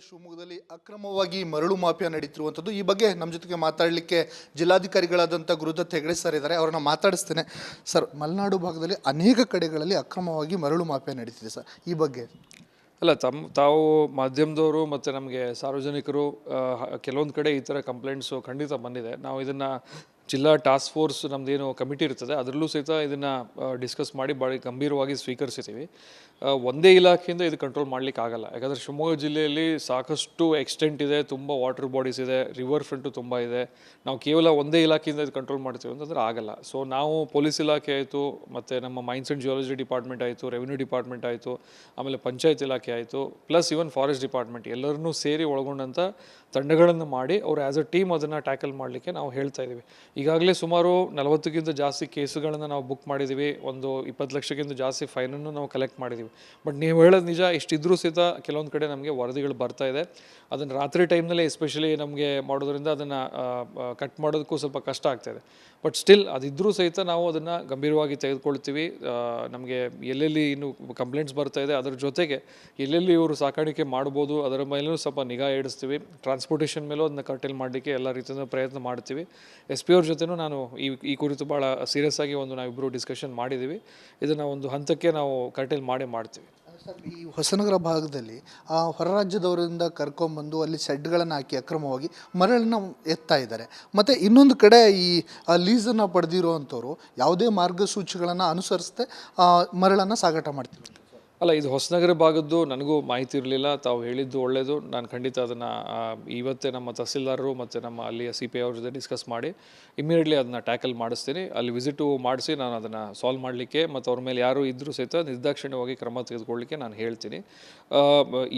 ಶಿವಮೊಗ್ಗದಲ್ಲಿ ಅಕ್ರಮವಾಗಿ ಮರಳು ಮಾಫಿಯಾ ನಡೀತಿರುವಂಥದ್ದು. ಈ ಬಗ್ಗೆ ನಮ್ಮ ಜೊತೆಗೆ ಮಾತಾಡಲಿಕ್ಕೆ ಜಿಲ್ಲಾಧಿಕಾರಿಗಳಾದಂಥ ಗುರುದತ್ ಹೆಗಡೆ ಸರ್ ಇದ್ದಾರೆ. ಅವರನ್ನು ಮಾತಾಡಿಸ್ತೇನೆ. ಸರ್, ಮಲೆನಾಡು ಭಾಗದಲ್ಲಿ ಅನೇಕ ಕಡೆಗಳಲ್ಲಿ ಅಕ್ರಮವಾಗಿ ಮರಳು ಮಾಫಿಯಾ ನಡೀತಿದೆ ಸರ್, ಈ ಬಗ್ಗೆ ಅಲ್ಲ ತಾವು ಮಾಧ್ಯಮದವರು ಮತ್ತು ನಮಗೆ ಸಾರ್ವಜನಿಕರು ಕೆಲವೊಂದು ಕಡೆ ಈ ಥರ ಕಂಪ್ಲೇಂಟ್ಸು ಖಂಡಿತ ಬಂದಿದೆ. ನಾವು ಇದನ್ನು ಜಿಲ್ಲಾ ಟಾಸ್ಕ್ ಫೋರ್ಸ್ ನಮ್ಮದೇನು ಕಮಿಟಿ ಇರ್ತದೆ ಅದರಲ್ಲೂ ಸಹಿತ ಇದನ್ನು ಡಿಸ್ಕಸ್ ಮಾಡಿ ಭಾಳ ಗಂಭೀರವಾಗಿ ಸ್ವೀಕರಿಸಿದ್ದೀವಿ. ಒಂದೇ ಇಲಾಖೆಯಿಂದ ಇದು ಕಂಟ್ರೋಲ್ ಮಾಡಲಿಕ್ಕೆ ಆಗಲ್ಲ. ಯಾಕಂದರೆ ಶಿವಮೊಗ್ಗ ಜಿಲ್ಲೆಯಲ್ಲಿ ಸಾಕಷ್ಟು ಎಕ್ಸ್ಟೆಂಟ್ ಇದೆ, ತುಂಬ ವಾಟರ್ ಬಾಡೀಸ್ ಇದೆ, ರಿವರ್ ಫ್ರಂಟು ತುಂಬ ಇದೆ. ನಾವು ಕೇವಲ ಒಂದೇ ಇಲಾಖೆಯಿಂದ ಇದು ಕಂಟ್ರೋಲ್ ಮಾಡ್ತೀವಿ ಅಂತಂದರೆ ಆಗಲ್ಲ. ಸೊ ನಾವು ಪೊಲೀಸ್ ಇಲಾಖೆ ಆಯಿತು, ಮತ್ತು ನಮ್ಮ ಮೈನ್ಸ್ ಆ್ಯಂಡ್ ಜಿಯಾಲಜಿ ಡಿಪಾರ್ಟ್ಮೆಂಟ್ ಆಯಿತು, ರೆವಿನ್ಯೂ ಡಿಪಾರ್ಟ್ಮೆಂಟ್ ಆಯಿತು, ಆಮೇಲೆ ಪಂಚಾಯತ್ ಇಲಾಖೆ ಆಯಿತು, ಪ್ಲಸ್ ಇವನ್ ಫಾರೆಸ್ಟ್ ಡಿಪಾರ್ಟ್ಮೆಂಟ್ ಎಲ್ಲರನ್ನೂ ಸೇರಿ ಒಳಗೊಂಡಂಥ ತಂಡಗಳನ್ನು ಮಾಡಿ ಅವರು ಆ್ಯಸ್ ಅ ಟೀಮ್ ಅದನ್ನು ಟ್ಯಾಕಲ್ ಮಾಡಲಿಕ್ಕೆ ನಾವು ಹೇಳ್ತಾ ಇದ್ದೀವಿ. ಈಗಾಗಲೇ ಸುಮಾರು 40ಕ್ಕಿಂತ ಜಾಸ್ತಿ ಕೇಸುಗಳನ್ನು ನಾವು ಬುಕ್ ಮಾಡಿದ್ದೀವಿ. ಒಂದು 20 ಲಕ್ಷಕ್ಕಿಂತ ಜಾಸ್ತಿ ಫೈನನ್ನು ನಾವು ಕಲೆಕ್ಟ್ ಮಾಡಿದ್ದೀವಿ. ಬಟ್ ನೀವು ಹೇಳೋದು ನಿಜ, ಇಷ್ಟಿದ್ರೂ ಸಹಿತ ಕೆಲವೊಂದು ಕಡೆ ನಮಗೆ ವರದಿಗಳು ಬರ್ತಾ ಇದೆ. ಅದನ್ನು ರಾತ್ರಿ ಟೈಮ್ನಲ್ಲಿ ಎಸ್ಪೆಷಲಿ ನಮಗೆ ಮಾಡೋದ್ರಿಂದ ಅದನ್ನು ಕಟ್ ಮಾಡೋದಕ್ಕೂ ಸ್ವಲ್ಪ ಕಷ್ಟ ಆಗ್ತಾಯಿದೆ. ಬಟ್ ಸ್ಟಿಲ್ ಅದಿದ್ದರೂ ಸಹಿತ ನಾವು ಅದನ್ನು ಗಂಭೀರವಾಗಿ ತೆಗೆದುಕೊಳ್ತೀವಿ. ನಮಗೆ ಎಲ್ಲೆಲ್ಲಿ ಇನ್ನು ಕಂಪ್ಲೇಂಟ್ಸ್ ಬರ್ತಾ ಇದೆ ಅದರ ಜೊತೆಗೆ ಎಲ್ಲೆಲ್ಲಿ ಇವರು ಸಾಕಾಣಿಕೆ ಮಾಡ್ಬೋದು ಅದರ ಮೇಲೂ ಸ್ವಲ್ಪ ನಿಗಾ ಇಡಿಸ್ತೀವಿ. ಟ್ರಾನ್ಸ್ಪೋರ್ಟೇಷನ್ ಮೇಲೂ ಅದನ್ನ ಕರ್ಟೇಲ್ ಮಾಡಲಿಕ್ಕೆ ಎಲ್ಲ ರೀತಿಯ ಪ್ರಯತ್ನ ಮಾಡ್ತೀವಿ. ಎಸ್ ಪಿ ಅವ್ರ ಜೊತೆನೂ ನಾನು ಈ ಕುರಿತು ಭಾಳ ಸೀರಿಯಸ್ ಆಗಿ ನಾವಿಬ್ಬರು ಡಿಸ್ಕಷನ್ ಮಾಡಿದ್ದೀವಿ. ಇದನ್ನು ಒಂದು ಹಂತಕ್ಕೆ ನಾವು ಕರ್ಟೇಲ್ ಮಾಡ್ತೀವಿ. ಸರ್, ಈ ಹೊಸನಗರ ಭಾಗದಲ್ಲಿ ಹೊರ ರಾಜ್ಯದವರಿಂದ ಕರ್ಕೊಂಬಂದು ಅಲ್ಲಿ ಶೆಡ್ಗಳನ್ನು ಹಾಕಿ ಅಕ್ರಮವಾಗಿ ಮರಳನ್ನು ಎತ್ತಾ ಇದ್ದಾರೆ. ಮತ್ತು ಇನ್ನೊಂದು ಕಡೆ ಈ ಲೀಸನ್ನು ಪಡೆದಿರುವಂಥವ್ರು ಯಾವುದೇ ಮಾರ್ಗಸೂಚಿಗಳನ್ನು ಅನುಸರಿಸದೆ ಮರಳನ್ನು ಸಾಗಾಟ ಮಾಡ್ತೀವಿ. ಅಲ್ಲ, ಇದು ಹೊಸನಗರ ಭಾಗದ್ದು ನನಗೂ ಮಾಹಿತಿ ಇರಲಿಲ್ಲ. ತಾವು ಹೇಳಿದ್ದು ಒಳ್ಳೆಯದು. ನಾನು ಖಂಡಿತ ಅದನ್ನು ಇವತ್ತೇ ನಮ್ಮ ತಹಸೀಲ್ದಾರರು ಮತ್ತು ನಮ್ಮ ಅಲ್ಲಿಯ CPI ಅವ್ರ ಜೊತೆ ಡಿಸ್ಕಸ್ ಮಾಡಿ ಇಮಿಡಿಯೇಟ್ಲಿ ಅದನ್ನು ಟ್ಯಾಕಲ್ ಮಾಡಿಸ್ತೀನಿ. ಅಲ್ಲಿ ವಿಸಿಟು ಮಾಡಿಸಿ ನಾನು ಅದನ್ನು ಸಾಲ್ವ್ ಮಾಡಲಿಕ್ಕೆ ಮತ್ತು ಅವ್ರ ಮೇಲೆ ಯಾರು ಇದ್ದರೂ ಸಹಿತ ನಿರ್ದಾಕ್ಷಿಣ್ಯವಾಗಿ ಕ್ರಮ ತೆಗೆದುಕೊಳ್ಳಲಿಕ್ಕೆ ನಾನು ಹೇಳ್ತೀನಿ.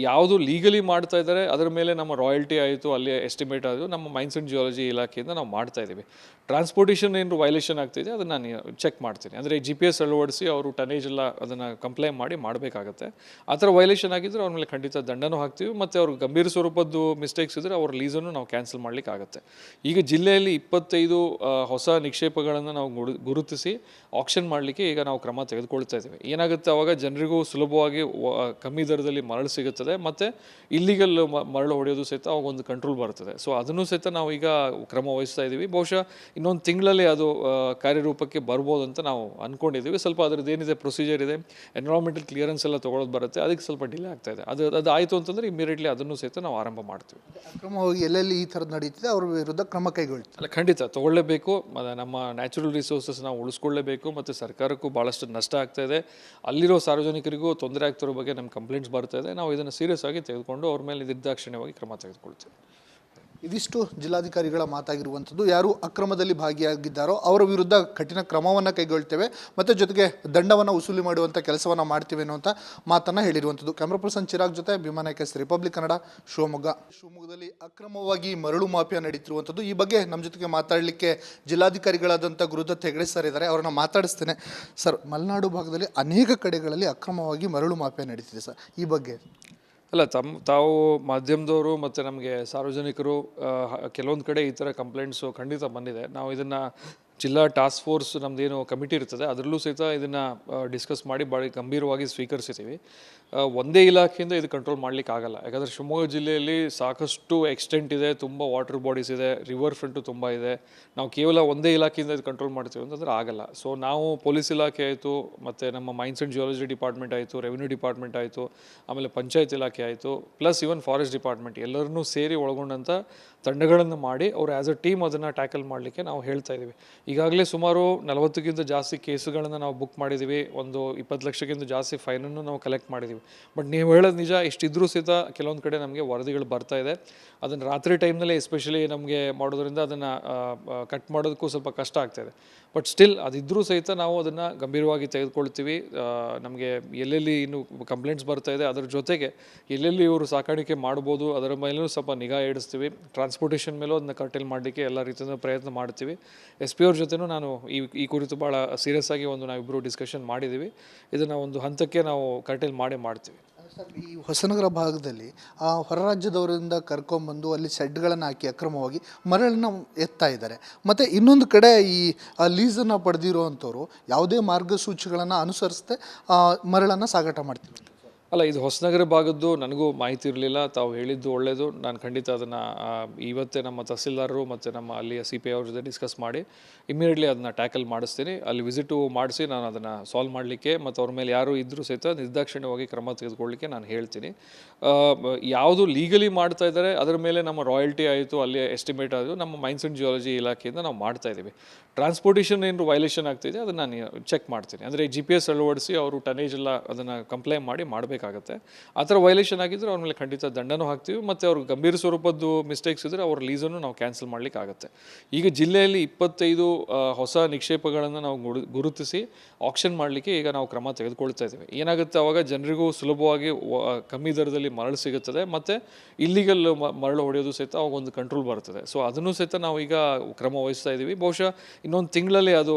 ಯಾವುದು ಲೀಗಲಿ ಮಾಡ್ತಾ ಇದ್ದಾರೆ ಅದರ ಮೇಲೆ ನಮ್ಮ ರಾಯಲ್ಟಿ ಆಯಿತು, ಅಲ್ಲಿ ಎಸ್ಟಿಮೇಟ್ ಆಯಿತು, ನಮ್ಮ ಮೈನ್ಸ್ ಆ್ಯಂಡ್ ಜಿಯಾಲಜಿ ಇಲಾಖೆಯಿಂದ ನಾವು ಮಾಡ್ತಾ ಇದ್ದೀವಿ. ಟ್ರಾನ್ಸ್ಪೋರ್ಟೇಷನ್ ಏನು ವೈಲೇಷನ್ ಆಗ್ತಿದೆ ಅದನ್ನು ನಾನು ಚೆಕ್ ಮಾಡ್ತೀನಿ. ಅಂದರೆ GPS ಅಳವಡಿಸಿ ಅವರು ಟನೇಜ್ ಎಲ್ಲ ಅದನ್ನು ಕಂಪ್ಲೇಂಟ್ ಮಾಡಬೇಕಾಗತ್ತೆ. ಆ ಥರ ವೈಲೇಷನ್ ಆಗಿದ್ದರೆ ಅವ್ರ ಮೇಲೆ ಖಂಡಿತ ದಂಡನೂ ಹಾಕ್ತೀವಿ. ಮತ್ತು ಅವ್ರಿಗೆ ಗಂಭೀರ ಸ್ವರೂಪದ್ದು ಮಿಸ್ಟೇಕ್ಸ್ ಇದ್ದರೆ ಅವ್ರ ಲೀಸನ್ನು ನಾವು ಕ್ಯಾನ್ಸಲ್ ಮಾಡಲಿಕ್ಕೆ ಆಗುತ್ತೆ. ಈಗ ಜಿಲ್ಲೆಯಲ್ಲಿ 25 ಹೊಸ ನಿಕ್ಷೇಪಗಳನ್ನು ನಾವು ಗುರುತಿಸಿ ಆಕ್ಷನ್ ಮಾಡಲಿಕ್ಕೆ ಈಗ ನಾವು ಕ್ರಮ ತೆಗೆದುಕೊಳ್ತಾ ಇದ್ದೀವಿ. ಏನಾಗುತ್ತೆ, ಆವಾಗ ಜನರಿಗೂ ಸುಲಭವಾಗಿ ಕಮ್ಮಿ ದರದಲ್ಲಿ ಮರಳು ಸಿಗುತ್ತದೆ ಮತ್ತು ಇಲ್ಲಿಗಲ್ ಮರಳು ಹೊಡೆಯೋದು ಸಹಿತ ಅವಾಗ ಒಂದು ಕಂಟ್ರೋಲ್ ಬರ್ತದೆ. ಸೊ ಅದನ್ನು ಸಹಿತ ನಾವು ಈಗ ಕ್ರಮ ವಹಿಸ್ತಾ ಇದ್ದೀವಿ. ಬಹುಶಃ ಇನ್ನೊಂದು ತಿಂಗಳಲ್ಲಿ ಅದು ಕಾರ್ಯರೂಪಕ್ಕೆ ಬರ್ಬೋದು ಅಂತ ನಾವು ಅಂದ್ಕೊಂಡಿದ್ದೀವಿ. ಸ್ವಲ್ಪ ಅದರದ್ದು ಏನಿದೆ ಪ್ರೊಸೀಜರ್ ಇದೆ, ಎನ್ವಿರಾನ್ಮೆಂಟಲ್ ಕ್ಲಿಯರೆನ್ಸ್ ಎಲ್ಲ ತೊಗೊಳೋದು ಬರುತ್ತೆ, ಅದಕ್ಕೆ ಸ್ವಲ್ಪ ಡಿಲೇ ಆಗ್ತಾ ಇದೆ. ಅದು ಆಯಿತು ಅಂತಂದರೆ ಇಮಿಡಿಯೇಟ್ಲಿ ಅದನ್ನು ಸಹಿತ ನಾವು ಆರಂಭ ಮಾಡ್ತೀವಿ. ಅಕ್ರಮವಾಗಿ ಎಲ್ಲೆಲ್ಲಿ ಈ ಥರದ್ದು ನಡೀತಿದೆ ಅವ್ರ ವಿರುದ್ಧ ಕ್ರಮ ಕೈಗೊಳ್ತೀವಿ. ಅಲ್ಲ, ಖಂಡಿತ ತೊಗೊಳ್ಳೇಬೇಕು. ನಮ್ಮ ನ್ಯಾಚುರಲ್ ರಿಸೋರ್ಸಸ್ ನಾವು ಉಳಿಸ್ಕೊಳ್ಳೇಬೇಕು. ಮತ್ತು ಸರ್ಕಾರಕ್ಕೂ ಭಾಳಷ್ಟು ನಷ್ಟ ಆಗ್ತಾ ಇದೆ, ಅಲ್ಲಿರೋ ಸಾರ್ವಜನಿಕರಿಗೂ ತೊಂದರೆ ಆಗ್ತಿರೋ ಬಗ್ಗೆ ನಮ್ಮ ಕಂಪ್ಲೇಂಟ್ಸ್ ಬರ್ತಾ ಇದೆ. ನಾವು ಇದನ್ನು ಸೀರಿಯಸ್ ಆಗಿ ತೆಗೆದುಕೊಂಡು ಅವ್ರ ಮೇಲೆ ನಿರ್ದಾಕ್ಷಿಣ್ಯವಾಗಿ ಕ್ರಮ ತೆಗೆದುಕೊಳ್ತೀವಿ. ಇದಿಷ್ಟು ಜಿಲ್ಲಾಧಿಕಾರಿಗಳ ಮಾತಾಗಿರುವಂಥದ್ದು. ಯಾರು ಅಕ್ರಮದಲ್ಲಿ ಭಾಗಿಯಾಗಿದ್ದಾರೋ ಅವರ ವಿರುದ್ಧ ಕಠಿಣ ಕ್ರಮವನ್ನು ಕೈಗೊಳ್ತೇವೆ ಮತ್ತು ಜೊತೆಗೆ ದಂಡವನ್ನು ವಸೂಲಿ ಮಾಡುವಂಥ ಕೆಲಸವನ್ನು ಮಾಡ್ತೀವಿ ಅನ್ನುವಂಥ ಮಾತನ್ನು ಹೇಳಿರುವಂಥದ್ದು. ಕ್ಯಾಮ್ರಾ ಪರ್ಸನ್ ಚಿರಾಗ್ ಜೊತೆ ಭೀಮಾನಾಯ್ಕ, ರಿಪಬ್ಲಿಕ್ ಕನ್ನಡ, ಶಿವಮೊಗ್ಗದಲ್ಲಿ ಅಕ್ರಮವಾಗಿ ಮರಳು ಮಾಫಿಯಾ ನಡೀತಿರುವಂಥದ್ದು. ಈ ಬಗ್ಗೆ ನಮ್ಮ ಜೊತೆಗೆ ಮಾತಾಡಲಿಕ್ಕೆ ಜಿಲ್ಲಾಧಿಕಾರಿಗಳಾದಂಥ ಗುರುದತ್ ಹೆಗಡೆ ಸರ್ ಇದ್ದಾರೆ. ಅವರನ್ನು ಮಾತಾಡಿಸ್ತೇನೆ. ಸರ್, ಮಲೆನಾಡು ಭಾಗದಲ್ಲಿ ಅನೇಕ ಕಡೆಗಳಲ್ಲಿ ಅಕ್ರಮವಾಗಿ ಮರಳು ಮಾಫಿಯಾ ನಡೀತಿದೆ ಸರ್, ಈ ಬಗ್ಗೆ ಅಲ್ಲ ತಾವು ಮಾಧ್ಯಮದವರು ಮತ್ತು ನಮಗೆ ಸಾರ್ವಜನಿಕರು ಕೆಲವೊಂದು ಕಡೆ ಈ ಥರ ಕಂಪ್ಲೇಂಟ್ಸು ಖಂಡಿತ ಬಂದಿದೆ. ನಾವು ಇದನ್ನು ಜಿಲ್ಲಾ ಟಾಸ್ಕ್ ಫೋರ್ಸ್ ನಮ್ಮದೇನು ಕಮಿಟಿ ಇರ್ತದೆ ಅದರಲ್ಲೂ ಸಹಿತ ಇದನ್ನು ಡಿಸ್ಕಸ್ ಮಾಡಿ ಭಾಳ ಗಂಭೀರವಾಗಿ ಸ್ವೀಕರಿಸಿದ್ದೀವಿ. ಒಂದೇ ಇಲಾಖೆಯಿಂದ ಇದು ಕಂಟ್ರೋಲ್ ಮಾಡಲಿಕ್ಕೆ ಆಗಲ್ಲ. ಯಾಕಂದರೆ ಶಿವಮೊಗ್ಗ ಜಿಲ್ಲೆಯಲ್ಲಿ ಸಾಕಷ್ಟು ಎಕ್ಸ್ಟೆಂಟ್ ಇದೆ, ತುಂಬ ವಾಟರ್ ಬಾಡೀಸ್ ಇದೆ, ರಿವರ್ ಫ್ರಂಟು ತುಂಬ ಇದೆ. ನಾವು ಕೇವಲ ಒಂದೇ ಇಲಾಖೆಯಿಂದ ಇದು ಕಂಟ್ರೋಲ್ ಮಾಡ್ತೀವಿ ಅಂತಂದರೆ ಆಗಲ್ಲ. ಸೊ ನಾವು ಪೊಲೀಸ್ ಇಲಾಖೆ ಆಯಿತು, ಮತ್ತು ನಮ್ಮ ಮೈನ್ಸ್ ಆ್ಯಂಡ್ ಜಿಯಾಲಜಿ ಡಿಪಾರ್ಟ್ಮೆಂಟ್ ಆಯಿತು, ರೆವಿನ್ಯೂ ಡಿಪಾರ್ಟ್ಮೆಂಟ್ ಆಯಿತು, ಆಮೇಲೆ ಪಂಚಾಯತ್ ಇಲಾಖೆ ಆಯಿತು, ಪ್ಲಸ್ ಇವನ್ ಫಾರೆಸ್ಟ್ ಡಿಪಾರ್ಟ್ಮೆಂಟ್ ಎಲ್ಲರನ್ನೂ ಸೇರಿ ಒಳಗೊಂಡಂಥ ತಂಡಗಳನ್ನು ಮಾಡಿ ಅವರು ಆ್ಯಸ್ ಅ ಟೀಮ್ ಅದನ್ನು ಟ್ಯಾಕಲ್ ಮಾಡಲಿಕ್ಕೆ ನಾವು ಹೇಳ್ತಾ ಇದ್ದೀವಿ. ಈಗಾಗಲೇ ಸುಮಾರು 40ಕ್ಕಿಂತ ಜಾಸ್ತಿ ಕೇಸುಗಳನ್ನು ನಾವು ಬುಕ್ ಮಾಡಿದ್ದೀವಿ. ಒಂದು 20 ಲಕ್ಷಕ್ಕಿಂತ ಜಾಸ್ತಿ ಫೈನನ್ನು ನಾವು ಕಲೆಕ್ಟ್ ಮಾಡಿದ್ದೀವಿ. ಬಟ್ ನೀವು ಹೇಳೋದು ನಿಜ, ಇಷ್ಟಿದ್ರೂ ಸಹಿತ ಕೆಲವೊಂದು ಕಡೆ ನಮಗೆ ವರದಿಗಳು ಬರ್ತಾ ಇದೆ. ಅದನ್ನು ರಾತ್ರಿ ಟೈಮ್ನಲ್ಲಿ ಎಸ್ಪೆಷಲಿ ನಮಗೆ ಮಾಡೋದ್ರಿಂದ ಅದನ್ನು ಕಟ್ ಮಾಡೋದಕ್ಕೂ ಸ್ವಲ್ಪ ಕಷ್ಟ ಆಗ್ತಾಯಿದೆ. ಬಟ್ ಸ್ಟಿಲ್ ಅದಿದ್ದರೂ ಸಹಿತ ನಾವು ಅದನ್ನು ಗಂಭೀರವಾಗಿ ತೆಗೆದುಕೊಳ್ತೀವಿ. ನಮಗೆ ಎಲ್ಲೆಲ್ಲಿ ಇನ್ನು ಕಂಪ್ಲೇಂಟ್ಸ್ ಬರ್ತಾ ಇದೆ ಅದರ ಜೊತೆಗೆ ಎಲ್ಲೆಲ್ಲಿ ಇವರು ಸಾಕಾಣಿಕೆ ಮಾಡ್ಬೋದು ಅದರ ಮೇಲೂ ಸ್ವಲ್ಪ ನಿಗಾ ಇಡಿಸ್ತೀವಿ. ಟ್ರಾನ್ಸ್ಪೋರ್ಟೇಷನ್ ಮೇಲೂ ಅದನ್ನ ಕರ್ಟೇಲ್ ಮಾಡಲಿಕ್ಕೆ ಎಲ್ಲ ರೀತಿಯ ಪ್ರಯತ್ನ ಮಾಡ್ತೀವಿ. SP ಅವ್ರ ಜೊತೆನೂ ನಾನು ಈ ಕುರಿತು ಭಾಳ ಸೀರಿಯಸ್ ಆಗಿ ನಾವಿಬ್ಬರು ಡಿಸ್ಕಷನ್ ಮಾಡಿದ್ದೀವಿ. ಇದನ್ನು ಒಂದು ಹಂತಕ್ಕೆ ನಾವು ಕರ್ಟೇಲ್ ಮಾಡ್ತೀವಿ. ಸರ್, ಈ ಹೊಸನಗರ ಭಾಗದಲ್ಲಿ ಹೊರ ರಾಜ್ಯದವರಿಂದ ಕರ್ಕೊಂಬಂದು ಅಲ್ಲಿ ಶೆಡ್ಗಳನ್ನು ಹಾಕಿ ಅಕ್ರಮವಾಗಿ ಮರಳನ್ನು ಎತ್ತಾ ಇದ್ದಾರೆ. ಮತ್ತು ಇನ್ನೊಂದು ಕಡೆ ಈ ಲೀಸನ್ನು ಪಡೆದಿರುವಂಥವ್ರು ಯಾವುದೇ ಮಾರ್ಗಸೂಚಿಗಳನ್ನು ಅನುಸರಿಸದೆ ಮರಳನ್ನು ಸಾಗಾಟ ಮಾಡ್ತೀವಿ. ಅಲ್ಲ, ಇದು ಹೊಸನಗರ ಭಾಗದ್ದು ನನಗೂ ಮಾಹಿತಿ ಇರಲಿಲ್ಲ. ತಾವು ಹೇಳಿದ್ದು ಒಳ್ಳೆಯದು. ನಾನು ಖಂಡಿತ ಅದನ್ನು ಇವತ್ತೇ ನಮ್ಮ ತಹಸೀಲ್ದಾರರು ಮತ್ತು ನಮ್ಮ ಅಲ್ಲಿಯ CPI ಅವ್ರ ಜೊತೆ ಡಿಸ್ಕಸ್ ಮಾಡಿ ಇಮಿಡಿಯೇಟ್ಲಿ ಅದನ್ನು ಟ್ಯಾಕಲ್ ಮಾಡಿಸ್ತೀನಿ. ಅಲ್ಲಿ ವಿಸಿಟು ಮಾಡಿಸಿ ನಾನು ಅದನ್ನು ಸಾಲ್ವ್ ಮಾಡಲಿಕ್ಕೆ ಮತ್ತು ಅವ್ರ ಮೇಲೆ ಯಾರು ಇದ್ದರೂ ಸಹಿತ ನಿರ್ದಾಕ್ಷಿಣ್ಯವಾಗಿ ಕ್ರಮ ತೆಗೆದುಕೊಳ್ಳಲಿಕ್ಕೆ ನಾನು ಹೇಳ್ತೀನಿ. ಯಾವುದು ಲೀಗಲಿ ಮಾಡ್ತಾ ಇದ್ದಾರೆ ಅದರ ಮೇಲೆ ನಮ್ಮ ರಾಯಲ್ಟಿ ಆಯಿತು, ಅಲ್ಲಿ ಎಸ್ಟಿಮೇಟ್ ಆಯಿತು, ನಮ್ಮ ಮೈನ್ಸ್ ಆ್ಯಂಡ್ ಜಿಯಾಲಜಿ ಇಲಾಖೆಯಿಂದ ನಾವು ಮಾಡ್ತಾ ಇದ್ದೀವಿ. ಟ್ರಾನ್ಸ್ಪೋರ್ಟೇಷನ್ ಏನು ವೈಲೇಷನ್ ಆಗ್ತಿದೆ ಅದನ್ನು ನಾನು ಚೆಕ್ ಮಾಡ್ತೀನಿ. ಅಂದರೆ GPS ಅಳವಡಿಸಿ ಅವರು ಟನೇಜ್ ಎಲ್ಲ ಅದನ್ನು ಕಂಪ್ಲೇಂಟ್ ಮಾಡಿ ಮಾಡಬೇಕಾಗತ್ತೆ. ಆ ಥರ ವೈಲೇಷನ್ ಆಗಿದ್ದರೆ ಅವ್ರ ಮೇಲೆ ಖಂಡಿತ ದಂಡನೂ ಹಾಕ್ತೀವಿ ಮತ್ತು ಅವ್ರಿಗೆ ಗಂಭೀರ ಸ್ವರೂಪದ್ದು ಮಿಸ್ಟೇಕ್ಸ್ ಇದ್ದರೆ ಅವ್ರ ಲೀಸನ್ನು ನಾವು ಕ್ಯಾನ್ಸಲ್ ಮಾಡಲಿಕ್ಕೆ ಆಗುತ್ತೆ. ಈಗ ಜಿಲ್ಲೆಯಲ್ಲಿ 25 ಹೊಸ ನಿಕ್ಷೇಪಗಳನ್ನು ನಾವು ಗುರುತಿಸಿ ಆಕ್ಷನ್ ಮಾಡಲಿಕ್ಕೆ ಈಗ ನಾವು ಕ್ರಮ ತೆಗೆದುಕೊಳ್ತಾ ಇದ್ದೀವಿ. ಏನಾಗುತ್ತೆ, ಆವಾಗ ಜನರಿಗೂ ಸುಲಭವಾಗಿ ಕಮ್ಮಿ ದರದಲ್ಲಿ ಮರಳು ಸಿಗುತ್ತದೆ ಮತ್ತು ಇಲ್ಲಿಗಲ್ ಮರಳು ಹೊಡೆಯೋದು ಸಹಿತ ಅವಾಗ ಒಂದು ಕಂಟ್ರೋಲ್ ಬರ್ತದೆ. ಸೊ ಅದನ್ನು ಸಹಿತ ನಾವು ಈಗ ಕ್ರಮ ವಹಿಸ್ತಾ ಇದ್ದೀವಿ. ಬಹುಶಃ ಇನ್ನೊಂದು ತಿಂಗಳಲ್ಲಿ ಅದು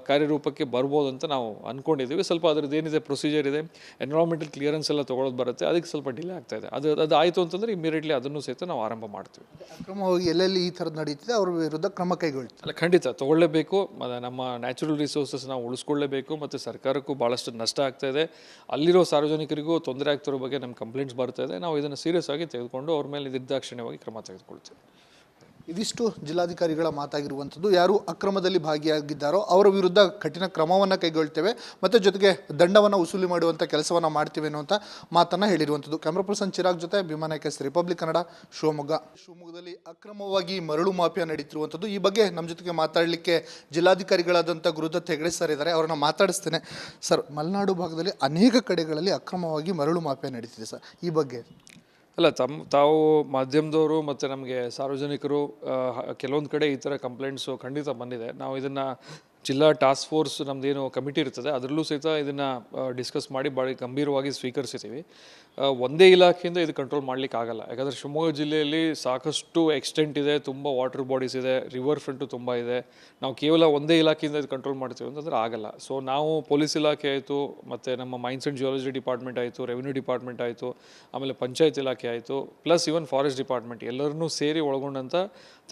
ಕಾರ್ಯರೂಪಕ್ಕೆ ಬರ್ಬೋದು ಅಂತ ನಾವು ಅಂದ್ಕೊಂಡಿದ್ದೀವಿ. ಸ್ವಲ್ಪ ಅದರದ್ದು ಏನಿದೆ ಪ್ರೊಸೀಜರ್ ಇದೆ, ಎನ್ವಿರಾನ್ಮೆಂಟಲ್ ಕ್ಲಿಯರೆನ್ಸ್ ಎಲ್ಲ ತೊಗೊಳೋದು ಬರುತ್ತೆ, ಅದಕ್ಕೆ ಸ್ವಲ್ಪ ಡಿಲೇ ಆಗ್ತಾ ಇದೆ. ಅದು ಆಯಿತು ಅಂತಂದರೆ ಇಮಿಡಿಯೇಟ್ಲಿ ಅದನ್ನು ಸಹಿತ ನಾವು ಆರಂಭ ಮಾಡ್ತೀವಿ. ಅಕ್ರಮವಾಗಿ ಎಲ್ಲೆಲ್ಲಿ ಈ ಥರದ್ದು ನಡೀತಿದೆ ಅವ್ರ ವಿರುದ್ಧ ಕ್ರಮ ಕೈಗೊಳ್ತೀವಿ. ಅಲ್ಲ, ಖಂಡಿತ ತೊಗೊಳ್ಳೇಬೇಕು. ನಮ್ಮ ನ್ಯಾಚುರಲ್ ರಿಸೋರ್ಸಸ್ ನಾವು ಉಳಿಸ್ಕೊಳ್ಳೇಬೇಕು ಮತ್ತು ಸರ್ಕಾರಕ್ಕೂ ಭಾಳಷ್ಟು ನಷ್ಟ ಆಗ್ತಾ ಇದೆ, ಅಲ್ಲಿರೋ ಸಾರ್ವಜನಿಕರಿಗೂ ತೊಂದರೆ ಆಗ್ತಿರೋ ಬಗ್ಗೆ ನಮ್ಮ ಕಂಪ್ಲೇಂಟ್ಸ್ ಬರ್ತಾ ಇದೆ. ನಾವು ಇದನ್ನು ಸೀರಿಯಸ್ ಆಗಿ ತೆಗೆದುಕೊಂಡು ಅವ್ರ ಮೇಲೆ ನಿರ್ದಾಕ್ಷಿಣ್ಯವಾಗಿ ಕ್ರಮ ತೆಗೆದುಕೊಳ್ತೀವಿ. ಇದಿಷ್ಟು ಜಿಲ್ಲಾಧಿಕಾರಿಗಳ ಮಾತಾಗಿರುವಂಥದ್ದು. ಯಾರು ಅಕ್ರಮದಲ್ಲಿ ಭಾಗಿಯಾಗಿದ್ದಾರೋ ಅವರ ವಿರುದ್ಧ ಕಠಿಣ ಕ್ರಮವನ್ನು ಕೈಗೊಳ್ತೇವೆ ಮತ್ತು ಜೊತೆಗೆ ದಂಡವನ್ನು ವಸೂಲಿ ಮಾಡುವಂಥ ಕೆಲಸವನ್ನು ಮಾಡ್ತೀವಿ ಅನ್ನುವಂಥ ಮಾತನ್ನು ಹೇಳಿರುವಂಥದ್ದು. ಕ್ಯಾಮ್ರಾ ಪರ್ಸನ್ ಚಿರಾಗ್ ಜೊತೆ ಭೀಮಾನಾಯ್ಕ, ರಿಪಬ್ಲಿಕ್ ಕನ್ನಡ, ಶಿವಮೊಗ್ಗದಲ್ಲಿ ಅಕ್ರಮವಾಗಿ ಮರಳು ಮಾಫಿಯಾ ನಡೀತಿರುವಂಥದ್ದು. ಈ ಬಗ್ಗೆ ನಮ್ಮ ಜೊತೆಗೆ ಮಾತಾಡಲಿಕ್ಕೆ ಜಿಲ್ಲಾಧಿಕಾರಿಗಳಾದಂಥ ಗುರುದತ್ ಹೆಗಡೆ ಸರ್ ಇದ್ದಾರೆ. ಅವ್ರನ್ನ ಮಾತಾಡಿಸ್ತೇನೆ. ಸರ್, ಮಲೆನಾಡು ಭಾಗದಲ್ಲಿ ಅನೇಕ ಕಡೆಗಳಲ್ಲಿ ಅಕ್ರಮವಾಗಿ ಮರಳು ಮಾಫಿಯಾ ನಡೀತಿದೆ ಸರ್, ಈ ಬಗ್ಗೆ? ಅಲ್ಲ, ತಾವು ಮಾಧ್ಯಮದವರು ಮತ್ತು ನಮಗೆ ಸಾರ್ವಜನಿಕರು ಕೆಲವೊಂದು ಕಡೆ ಈ ಥರ ಕಂಪ್ಲೇಂಟ್ಸು ಖಂಡಿತ ಬಂದಿದೆ. ನಾವು ಇದನ್ನು ಜಿಲ್ಲಾ ಟಾಸ್ಕ್ ಫೋರ್ಸ್ ನಮ್ಮದೇನು ಕಮಿಟಿ ಇರ್ತದೆ ಅದರಲ್ಲೂ ಸಹಿತ ಇದನ್ನು ಡಿಸ್ಕಸ್ ಮಾಡಿ ಭಾಳ ಗಂಭೀರವಾಗಿ ಸ್ವೀಕರಿಸಿದ್ದೀವಿ. ಒಂದೇ ಇಲಾಖೆಯಿಂದ ಇದು ಕಂಟ್ರೋಲ್ ಮಾಡಲಿಕ್ಕೆ ಆಗಲ್ಲ. ಯಾಕಂದರೆ ಶಿವಮೊಗ್ಗ ಜಿಲ್ಲೆಯಲ್ಲಿ ಸಾಕಷ್ಟು ಎಕ್ಸ್ಟೆಂಟ್ ಇದೆ, ತುಂಬ ವಾಟರ್ ಬಾಡೀಸ್ ಇದೆ, ರಿವರ್ ಫ್ರಂಟು ತುಂಬ ಇದೆ. ನಾವು ಕೇವಲ ಒಂದೇ ಇಲಾಖೆಯಿಂದ ಇದು ಕಂಟ್ರೋಲ್ ಮಾಡ್ತೀವಿ ಅಂತಂದರೆ ಆಗಲ್ಲ. ಸೊ ನಾವು ಪೊಲೀಸ್ ಇಲಾಖೆ ಆಯಿತು, ಮತ್ತು ನಮ್ಮ ಮೈನ್ಸ್ ಆ್ಯಂಡ್ ಜಿಯಾಲಜಿ ಡಿಪಾರ್ಟ್ಮೆಂಟ್ ಆಯಿತು, ರೆವಿನ್ಯೂ ಡಿಪಾರ್ಟ್ಮೆಂಟ್ ಆಯಿತು, ಆಮೇಲೆ ಪಂಚಾಯತ್ ಇಲಾಖೆ ಆಯಿತು, ಪ್ಲಸ್ ಇವನ್ ಫಾರೆಸ್ಟ್ ಡಿಪಾರ್ಟ್ಮೆಂಟ್ ಎಲ್ಲರನ್ನೂ ಸೇರಿ ಒಳಗೊಂಡಂಥ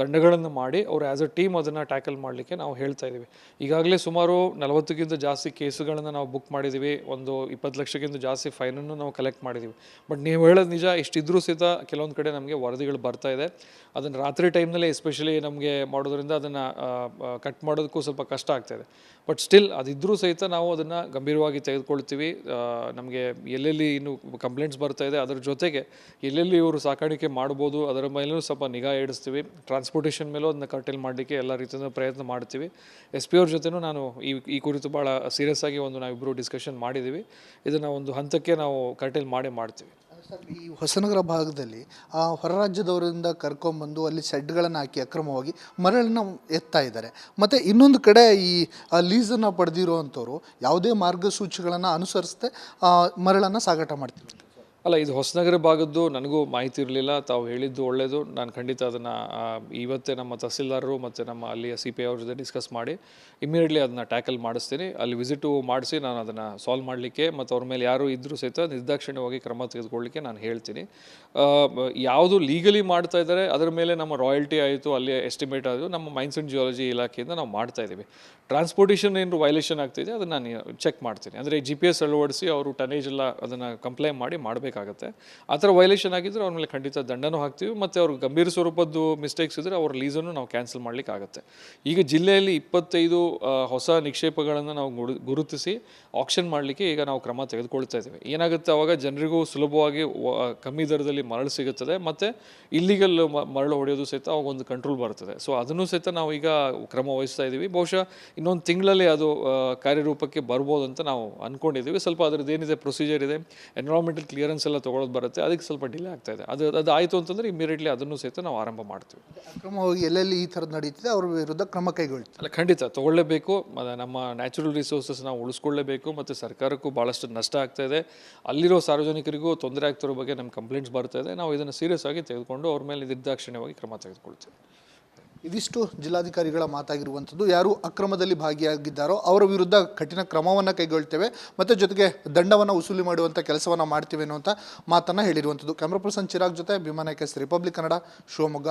ತಂಡಗಳನ್ನು ಮಾಡಿ ಅವರು ಆ್ಯಸ್ ಅ ಟೀಮ್ ಅದನ್ನು ಟ್ಯಾಕಲ್ ಮಾಡಲಿಕ್ಕೆ ನಾವು ಹೇಳ್ತಾ ಇದ್ದೀವಿ. ಈಗಾಗಲೇ ಸುಮಾರು 40ಕ್ಕಿಂತ ಜಾಸ್ತಿ ಕೇಸುಗಳನ್ನು ನಾವು ಬುಕ್ ಮಾಡಿದ್ದೀವಿ. ಒಂದು 20 ಲಕ್ಷಕ್ಕಿಂತ ಜಾಸ್ತಿ ಫೈನನ್ನು ನಾವು ಕಲೆಕ್ಟ್ ಮಾಡಿದ್ದೀವಿ. ಬಟ್ ನೀವು ಹೇಳೋದು ನಿಜ, ಇಷ್ಟಿದ್ರೂ ಸಹಿತ ಕೆಲವೊಂದು ಕಡೆ ನಮಗೆ ವರದಿಗಳು ಬರ್ತಾ ಇದೆ. ಅದನ್ನು ರಾತ್ರಿ ಟೈಮ್ನಲ್ಲೇ ಎಸ್ಪೆಷಲಿ ನಮಗೆ ಮಾಡೋದ್ರಿಂದ ಅದನ್ನು ಕಟ್ ಮಾಡೋದಕ್ಕೂ ಸ್ವಲ್ಪ ಕಷ್ಟ ಆಗ್ತಾಯಿದೆ. ಬಟ್ ಸ್ಟಿಲ್ ಅದಿದ್ದರೂ ಸಹಿತ ನಾವು ಅದನ್ನು ಗಂಭೀರವಾಗಿ ತೆಗೆದುಕೊಳ್ತೀವಿ. ನಮಗೆ ಎಲ್ಲೆಲ್ಲಿ ಇನ್ನು ಕಂಪ್ಲೇಂಟ್ಸ್ ಬರ್ತಾ ಇದೆ ಅದರ ಜೊತೆಗೆ ಎಲ್ಲೆಲ್ಲಿ ಇವರು ಸಾಕಾಣಿಕೆ ಮಾಡ್ಬೋದು ಅದರ ಮೇಲೂ ಸ್ವಲ್ಪ ನಿಗಾ ಇಡಿಸ್ತೀವಿ. ಟ್ರಾನ್ಸ್ಪೋರ್ಟೇಷನ್ ಮೇಲೂ ಅದನ್ನ ಕರ್ಟೇಲ್ ಮಾಡಲಿಕ್ಕೆ ಎಲ್ಲ ರೀತಿಯ ಪ್ರಯತ್ನ ಮಾಡ್ತೀವಿ. SP ಅವ್ರ ಜೊತೆನೂ ನಾನು ಈ ಕುರಿತು ಭಾಳ ಸೀರಿಯಸ್ ಆಗಿ ನಾವಿಬ್ಬರು ಡಿಸ್ಕಷನ್ ಮಾಡಿದ್ದೀವಿ. ಇದನ್ನು ಒಂದು ಹಂತಕ್ಕೆ ನಾವು ಕರ್ಟೇಲ್ ಮಾಡ್ತೀವಿ. ಸರ್, ಈ ಹೊಸನಗರ ಭಾಗದಲ್ಲಿ ಹೊರ ರಾಜ್ಯದವರಿಂದ ಕರ್ಕೊಂಬಂದು ಅಲ್ಲಿ ಶೆಡ್ಗಳನ್ನು ಹಾಕಿ ಅಕ್ರಮವಾಗಿ ಮರಳನ್ನು ಎತ್ತಾ ಇದ್ದಾರೆ. ಮತ್ತು ಇನ್ನೊಂದು ಕಡೆ ಈ ಲೀಸನ್ನು ಪಡೆದಿರುವಂಥವ್ರು ಯಾವುದೇ ಮಾರ್ಗಸೂಚಿಗಳನ್ನು ಅನುಸರಿಸದೆ ಮರಳನ್ನು ಸಾಗಾಟ ಮಾಡ್ತೀವಿ. ಅಲ್ಲ, ಇದು ಹೊಸನಗರ ಭಾಗದ್ದು ನನಗೂ ಮಾಹಿತಿ ಇರಲಿಲ್ಲ. ತಾವು ಹೇಳಿದ್ದು ಒಳ್ಳೆಯದು. ನಾನು ಖಂಡಿತ ಅದನ್ನು ಇವತ್ತೇ ನಮ್ಮ ತಹಸೀಲ್ದಾರರು ಮತ್ತು ನಮ್ಮ ಅಲ್ಲಿಯ CPI ಅವ್ರ ಜೊತೆ ಡಿಸ್ಕಸ್ ಮಾಡಿ ಇಮಿಡಿಯೇಟ್ಲಿ ಅದನ್ನು ಟ್ಯಾಕಲ್ ಮಾಡಿಸ್ತೀನಿ. ಅಲ್ಲಿ ವಿಸಿಟು ಮಾಡಿಸಿ ನಾನು ಅದನ್ನು ಸಾಲ್ವ್ ಮಾಡಲಿಕ್ಕೆ ಮತ್ತು ಅವ್ರ ಮೇಲೆ ಯಾರು ಇದ್ದರೂ ಸಹಿತ ನಿರ್ದಾಕ್ಷಿಣ್ಯವಾಗಿ ಕ್ರಮ ತೆಗೆದುಕೊಳ್ಳಲಿಕ್ಕೆ ನಾನು ಹೇಳ್ತೀನಿ. ಯಾವುದು ಲೀಗಲಿ ಮಾಡ್ತಾ ಇದ್ದಾರೆ ಅದರ ಮೇಲೆ ನಮ್ಮ ರಾಯಲ್ಟಿ ಆಯಿತು, ಅಲ್ಲಿ ಎಸ್ಟಿಮೇಟ್ ಆಯಿತು, ನಮ್ಮ ಮೈನ್ಸ್ ಆ್ಯಂಡ್ ಜಿಯಾಲಜಿ ಇಲಾಖೆಯಿಂದ ನಾವು ಮಾಡ್ತಾ ಇದ್ದೀವಿ. ಟ್ರಾನ್ಸ್ಪೋರ್ಟೇಷನ್ ಏನು ವೈಲೇಷನ್ ಆಗ್ತಿದೆ ಅದನ್ನು ನಾನು ಚೆಕ್ ಮಾಡ್ತೀನಿ. ಅಂದರೆ GPS ಅಳವಡಿಸಿ ಅವರು ಟನೇಜ್ ಎಲ್ಲ ಅದನ್ನು ಕಂಪ್ಲೇಂಟ್ ಮಾಡಿ ಮಾಡಬೇಕಾಗತ್ತೆ. ಆ ಥರ ವೈಲೇಷನ್ ಆಗಿದ್ದರೆ ಅವ್ರ ಮೇಲೆ ಖಂಡಿತ ದಂಡನೂ ಹಾಕ್ತೀವಿ ಮತ್ತು ಅವ್ರಿಗೆ ಗಂಭೀರ ಸ್ವರೂಪದ್ದು ಮಿಸ್ಟೇಕ್ಸ್ ಇದ್ದರೆ ಅವ್ರ ಲೀಸನ್ನು ನಾವು ಕ್ಯಾನ್ಸಲ್ ಮಾಡಲಿಕ್ಕೆ ಆಗುತ್ತೆ. ಈಗ ಜಿಲ್ಲೆಯಲ್ಲಿ 25 ಹೊಸ ನಿಕ್ಷೇಪಗಳನ್ನು ನಾವು ಗುರುತಿಸಿ ಆಕ್ಷನ್ ಮಾಡಲಿಕ್ಕೆ ಈಗ ನಾವು ಕ್ರಮ ತೆಗೆದುಕೊಳ್ತಾ ಇದ್ದೀವಿ. ಏನಾಗುತ್ತೆ, ಆವಾಗ ಜನರಿಗೂ ಸುಲಭವಾಗಿ ಕಮ್ಮಿ ದರದಲ್ಲಿ ಮರಳು ಸಿಗುತ್ತದೆ ಮತ್ತು ಇಲ್ಲಿಗಲ್ ಮರಳು ಹೊಡೆಯೋದು ಸಹಿತ ಅವಾಗ ಒಂದು ಕಂಟ್ರೋಲ್ ಬರ್ತದೆ. ಸೊ ಅದನ್ನು ಸಹಿತ ನಾವು ಈಗ ಕ್ರಮ ವಹಿಸ್ತಾ ಇದ್ದೀವಿ. ಬಹುಶಃ ಇನ್ನೊಂದು ತಿಂಗಳಲ್ಲಿ ಅದು ಕಾರ್ಯರೂಪಕ್ಕೆ ಬರ್ಬೋದು ಅಂತ ನಾವು ಅಂದ್ಕೊಂಡಿದ್ದೀವಿ. ಸ್ವಲ್ಪ ಅದರದ್ದು ಏನಿದೆ ಪ್ರೊಸೀಜರ್ ಇದೆ, ಎನ್ವಿರಾನ್ಮೆಂಟಲ್ ಕ್ಲಿಯರೆನ್ಸ್ ಎಲ್ಲ ತೊಗೊಳೋದು ಬರುತ್ತೆ, ಅದಕ್ಕೆ ಸ್ವಲ್ಪ ಡಿಲೇ ಆಗ್ತಾ ಇದೆ. ಅದು ಆಯಿತು ಅಂತಂದರೆ ಇಮಿಡಿಯೇಟ್ಲಿ ಅದನ್ನು ಸಹಿತ ನಾವು ಆರಂಭ ಮಾಡ್ತೀವಿ. ಅಕ್ರಮವಾಗಿ ಎಲ್ಲೆಲ್ಲಿ ಈ ಥರದ್ದು ನಡೀತಿದೆ ಅವ್ರ ವಿರುದ್ಧ ಕ್ರಮ ಕೈಗೊಳ್ತೀವಿ. ಅಲ್ಲ, ಖಂಡಿತ ತೊಗೊಳ್ಳೇಬೇಕು. ನಮ್ಮ ನ್ಯಾಚುರಲ್ ರಿಸೋರ್ಸಸ್ ನಾವು ಉಳಿಸ್ಕೊಳ್ಳೇಬೇಕು ಮತ್ತು ಸರ್ಕಾರಕ್ಕೂ ಭಾಳಷ್ಟು ನಷ್ಟ ಆಗ್ತಾ ಇದೆ, ಅಲ್ಲಿರೋ ಸಾರ್ವಜನಿಕರಿಗೂ ತೊಂದರೆ ಆಗ್ತಿರೋ ಬಗ್ಗೆ ನಮ್ಮ ಕಂಪ್ಲೇಂಟ್ಸ್ ಬರ್ತಾ ಇದೆ. ನಾವು ಇದನ್ನು ಸೀರಿಯಸ್ ಆಗಿ ತೆಗೆದುಕೊಂಡು ಅವ್ರ ಮೇಲೆ ನಿರ್ದಾಕ್ಷಿಣ್ಯವಾಗಿ ಕ್ರಮ ತೆಗೆದುಕೊಳ್ತೀವಿ. ಇದಿಷ್ಟು ಜಿಲ್ಲಾಧಿಕಾರಿಗಳ ಮಾತಾಗಿರುವಂಥದ್ದು. ಯಾರು ಅಕ್ರಮದಲ್ಲಿ ಭಾಗಿಯಾಗಿದ್ದಾರೋ ಅವರ ವಿರುದ್ಧ ಕಠಿಣ ಕ್ರಮವನ್ನು ಕೈಗೊಳ್ತೇವೆ ಮತ್ತು ಜೊತೆಗೆ ದಂಡವನ್ನು ವಸೂಲಿ ಮಾಡುವಂಥ ಕೆಲಸವನ್ನು ಮಾಡ್ತೀವಿ ಅನ್ನುವಂಥ ಮಾತನ್ನು ಹೇಳಿರುವಂಥದ್ದು. ಕ್ಯಾಮ್ರಾ ಪರ್ಸನ್ ಚಿರಾಗ್ ಜೊತೆ ಭೀಮಾನಾಯ್ಕ, ರಿಪಬ್ಲಿಕ್ ಕನ್ನಡ, ಶಿವಮೊಗ್ಗ.